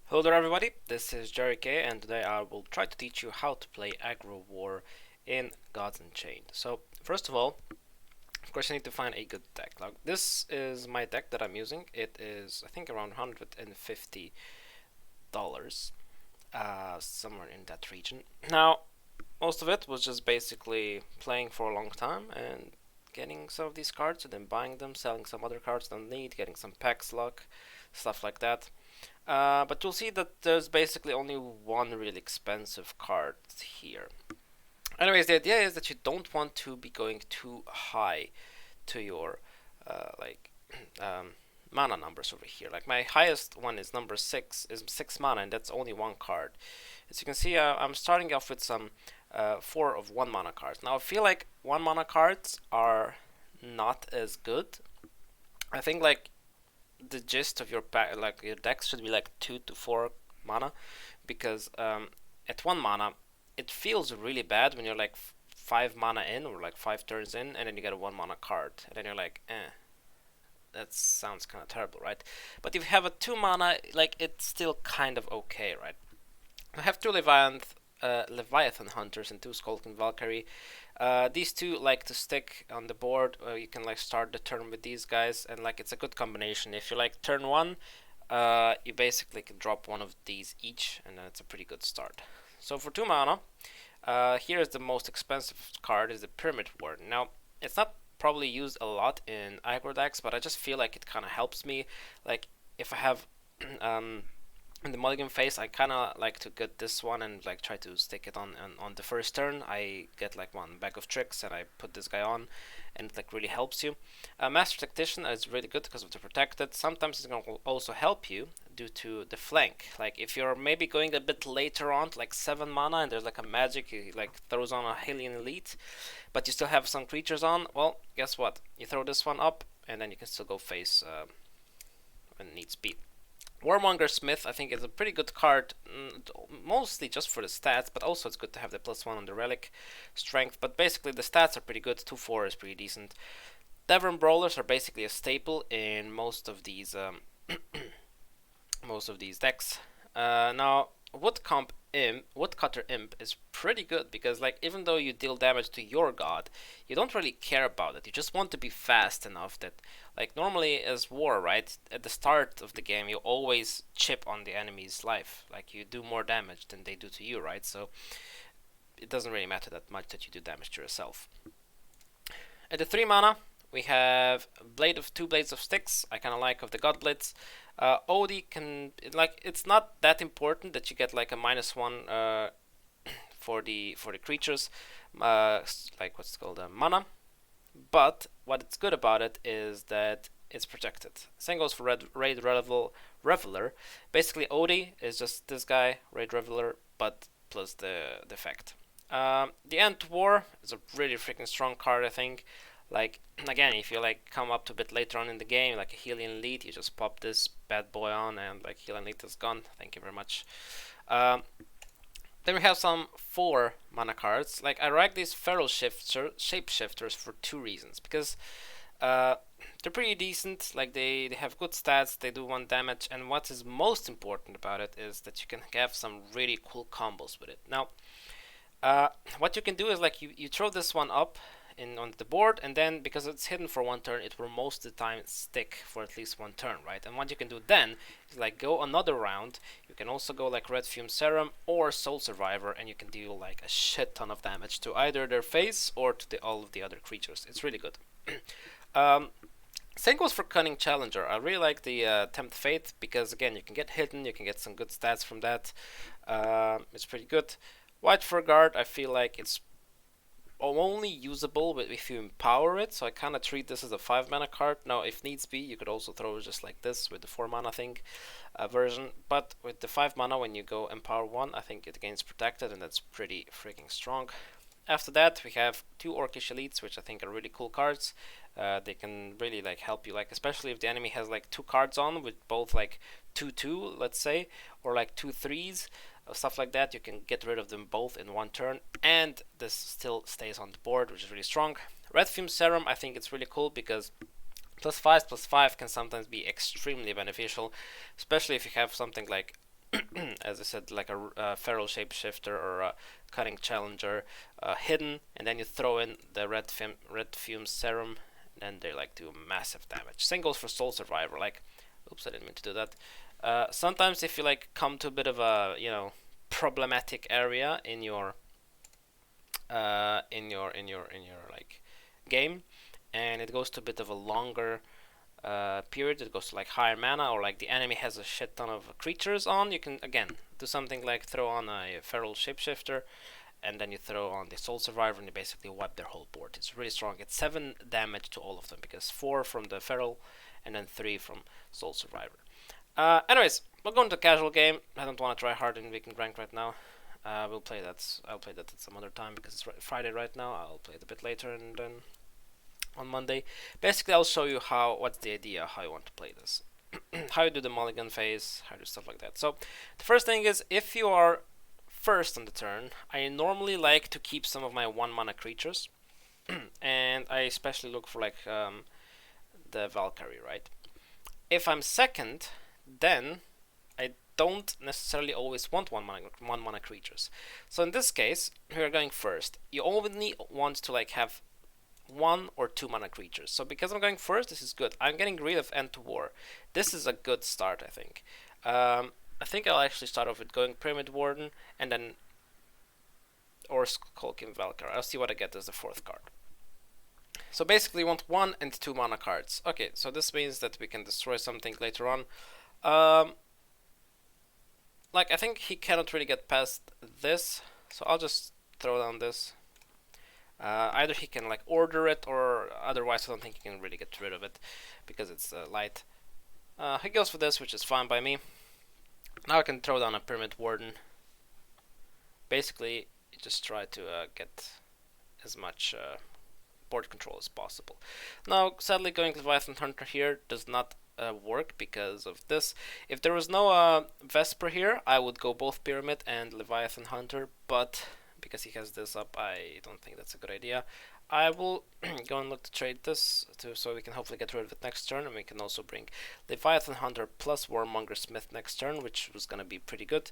Hello there everybody, this is Jerry K and today I will try to teach you how to play Aggro War in Gods Unchained. So first of all, of course you need to find a good deck. Like this is my deck that I'm using. It is I think around $150, somewhere in that region. Now most of it was just basically playing for a long time and getting some of these cards and then buying them, selling some other cards don't need, getting some packs luck, stuff like that. But you'll see that there's basically only one really expensive card here. Anyways, the idea is that you don't want to be going too high to your like mana numbers over here. Like my highest one is number 6, is 6 mana, and that's only one card. As you can see, I'm starting off with some 4 of 1 mana cards. Now I feel like 1 mana cards are not as good. I think like the gist of your pack, like your decks should be like 2 to 4 mana, because at 1 mana it feels really bad when you're like 5 mana in or like 5 turns in, and then you get a 1 mana card, and then you're like, that sounds kind of terrible, right? But if you have a 2 mana, like it's still kind of okay, right? I have 2 Leviathan Hunters and 2 Skulking Valkyrie. These two like to stick on the board. You can like start the turn with these guys, and like it's a good combination. If you like turn 1, you basically can drop one of these each, and it's a pretty good start. So for 2 mana, here is the most expensive card, is the Pyramid Warden. Now it's not probably used a lot in aggro decks, but I just feel like it kind of helps me. Like if I have in the mulligan phase, I kind of like to get this one and like try to stick it on the first turn. I get like one bag of tricks and I put this guy on, and it like really helps you. Master Tactician is really good because of the protected. Sometimes it's going to also help you due to the flank. Like if you're maybe going a bit later on, like 7 mana, and there's like a magic, he like throws on a Hylian Elite, but you still have some creatures on. Well, guess what? You throw this one up, and then you can still go face when needs be. Warmonger Smith, I think, is a pretty good card, mostly just for the stats, but also it's good to have the +1 on the relic strength. But basically, the stats are pretty good. 2/4 is pretty decent. Tavern Brawlers are basically a staple in most of these decks. Now, Woodcutter Imp is pretty good because, like, even though you deal damage to your god, you don't really care about it. You just want to be fast enough that, like, normally as war, right? At the start of the game, you always chip on the enemy's life. Like, you do more damage than they do to you, right? So it doesn't really matter that much that you do damage to yourself. At the 3 mana, we have two Blades of Sticks. I kind of like of the God Blitz. Odie can, like, it's not that important that you get like a -1 for the creatures, like what's it called, mana. But what it's good about it is that it's protected. Same goes for Raid Reveler. Basically, Odie is just this guy, Raid Reveler, but plus the effect. The End to War is a really freaking strong card, I think. Like, again, if you like come up to a bit later on in the game, like a Hylian Elite, you just pop this bad boy on, and like Hylian Elite is gone. Thank you very much. Then we have some 4 mana cards. Like, I like these Feral Shapeshifters for 2 reasons. Because they're pretty decent. Like, they have good stats, they do 1 damage, and what is most important about it is that you can have some really cool combos with it. Now, what you can do is like you throw this one up on the board, and then because it's hidden for 1 turn, it will most of the time stick for at least 1 turn, right? And what you can do then is like go another round. You can also go like Red Fume Serum or Soul Survivor, and you can deal like a shit ton of damage to either their face or to all of the other creatures. It's really good. Same goes for Cunning Challenger. I really like the Tempt Fate because, again, you can get hidden, you can get some good stats from that. It's pretty good. White Fur Guard, I feel like it's only usable if you empower it, so I kind of treat this as a 5 mana card. Now, if needs be, you could also throw it just like this with the 4 mana thing version, but with the 5 mana, when you go empower 1, I think it gains protected, and that's pretty freaking strong. After that, we have 2 Orcish Elites, which I think are really cool cards. They can really like help you, like especially if the enemy has like 2 cards on with both like 2/2, let's say, or like 2/3s, stuff like that. You can get rid of them both in 1 turn, and this still stays on the board, which is really strong. Red Fume Serum, I think it's really cool because +5/+5 can sometimes be extremely beneficial, especially if you have something like as I said, like a feral shapeshifter or a cutting challenger hidden, and then you throw in the red fume serum, and they like do massive damage. Same goes for Soul Survivor. Like, oops, I didn't mean to do that. Sometimes if you like come to a bit of a problematic area in your like game, and it goes to a bit of a longer period, it goes to like higher mana, or like the enemy has a shit ton of creatures on, you can again do something like throw on a feral shapeshifter, and then you throw on the Soul Survivor, and you basically wipe their whole board. It's really strong. It's 7 damage to all of them, because 4 from the feral, and then 3 from Soul Survivor. Anyways, we'll go into the casual game. I don't want to try hard in weekend rank right now. I'll play that at some other time, because it's Friday right now. I'll play it a bit later, and then on Monday. Basically, I'll show you what's the idea, how you want to play this. How you do the mulligan phase, how you do stuff like that. So, the first thing is, if you are first on the turn, I normally like to keep some of my 1 mana creatures. And I especially look for like the Valkyrie, right? If I'm second, then I don't necessarily always want 1 mana creatures. So in this case, we are going first. You only want to like have 1 or 2 mana creatures. So because I'm going first, this is good. I'm getting rid of End to War. This is a good start, I think. I think I'll actually start off with going Pyramid Warden, and then or Skulking Valkyrie. I'll see what I get as the 4th card. So basically, you want 1 and 2 mana cards. Okay, so this means that we can destroy something later on. Like, I think he cannot really get past this, so I'll just throw down this. Either he can like order it, or otherwise I don't think he can really get rid of it, because it's light. He goes for this, which is fine by me. Now I can throw down a Pyramid Warden. Basically, you just try to get as much board control as possible. Now, sadly, going Leviathan Hunter here does not work because of this. If there was no Vesper here, I would go both Pyramid and Leviathan Hunter, but because he has this up, I don't think that's a good idea. I will go and look to trade this so we can hopefully get rid of it next turn, and we can also bring Leviathan Hunter plus Warmonger Smith next turn, which was gonna be pretty good.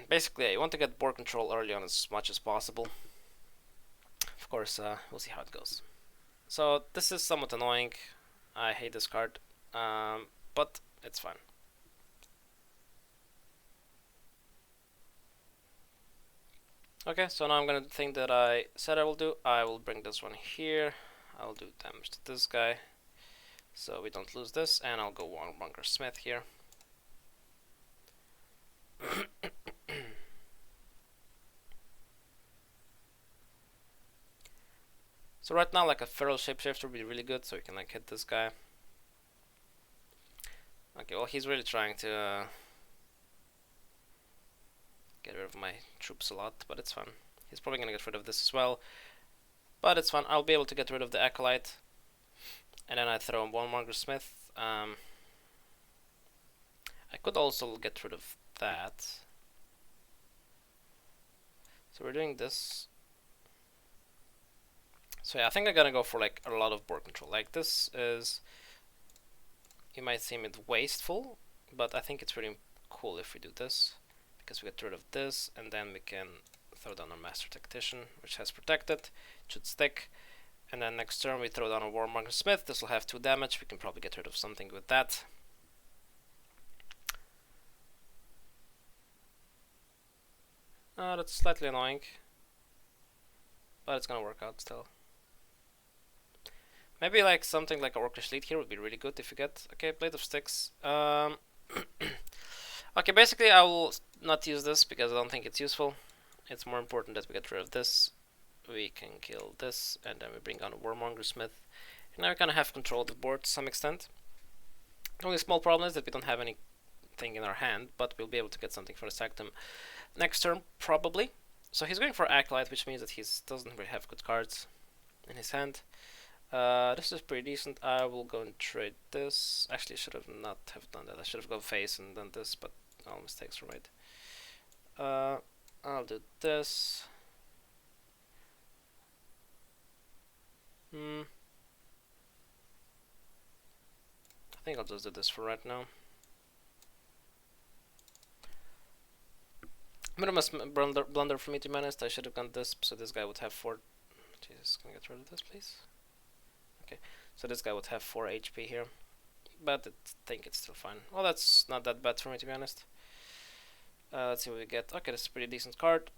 Basically, yeah, you want to get board control early on as much as possible. Of course, we'll see how it goes. So this is somewhat annoying. I hate this card, but it's fine. Okay, so now I'm gonna do the thing that I said I will do. I will bring this one here. I'll do damage to this guy, so we don't lose this, and I'll go Warmonger Smith here. So right now, like a feral shapeshifter would be really good, so we can like hit this guy. Okay, well he's really trying to get rid of my troops a lot, but it's fine. He's probably gonna get rid of this as well, but it's fine. I'll be able to get rid of the Acolyte, and then I throw in Warmonger Smith. I could also get rid of that. So we're doing this. So yeah, I think I'm gonna go for like a lot of board control. Like this is, you might seem it wasteful, but I think it's really cool if we do this, because we get rid of this, and then we can throw down our Master Tactician, which has protected. It should stick. And then next turn we throw down a Warmonger Smith. This will have 2 damage. We can probably get rid of something with that. That's slightly annoying, but it's gonna work out still. Maybe like something like Orcish Lead here would be really good if you get. Okay, Blade of Sticks. Okay, basically I will not use this because I don't think it's useful. It's more important that we get rid of this. We can kill this, and then we bring on a Warmonger Smith. And now we kind of have control of the board to some extent. The only small problem is that we don't have anything in our hand, but we'll be able to get something for the Sanctum next turn, probably. So he's going for Acolyte, which means that he doesn't really have good cards in his hand. This is pretty decent. I will go and trade this. Actually, I should have not have done that. I should have gone face and done this, but all mistakes were made. I'll do this. I think I'll just do this for right now. Bit of a blunder for me, to be honest. I should have gone this, so this guy would have 4. Jesus, can I get rid of this, please? Okay, so this guy would have 4 HP here, but I think it's still fine. Well, that's not that bad for me, to be honest. Let's see what we get. Okay, that's a pretty decent card.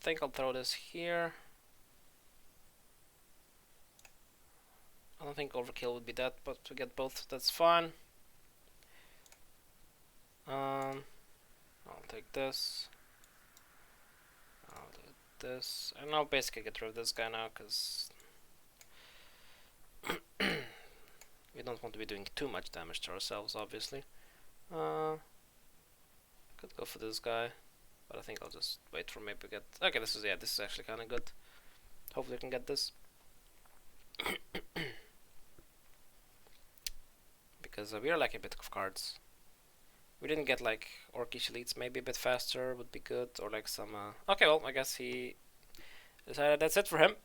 Think I'll throw this here. I don't think overkill would be that, but to get both, that's fine. I'll take this. I'll do this, and I'll basically get rid of this guy now, because we don't want to be doing too much damage to ourselves, obviously. Could go for this guy, but I think I'll just wait for maybe get. Okay, this is actually kind of good. Hopefully, I can get this. Because we are lacking a bit of cards. We didn't get like Orcish elites. Maybe a bit faster would be good, or like some. Okay, well, I guess he decided that's it for him.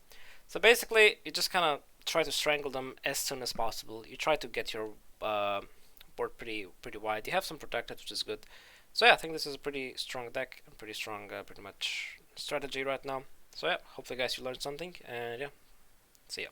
So basically, you just kind of try to strangle them as soon as possible. You try to get your board pretty wide. You have some protected, which is good. So yeah, I think this is a pretty strong deck and pretty strong, pretty much strategy right now. So yeah, hopefully guys you learned something, and yeah, see ya.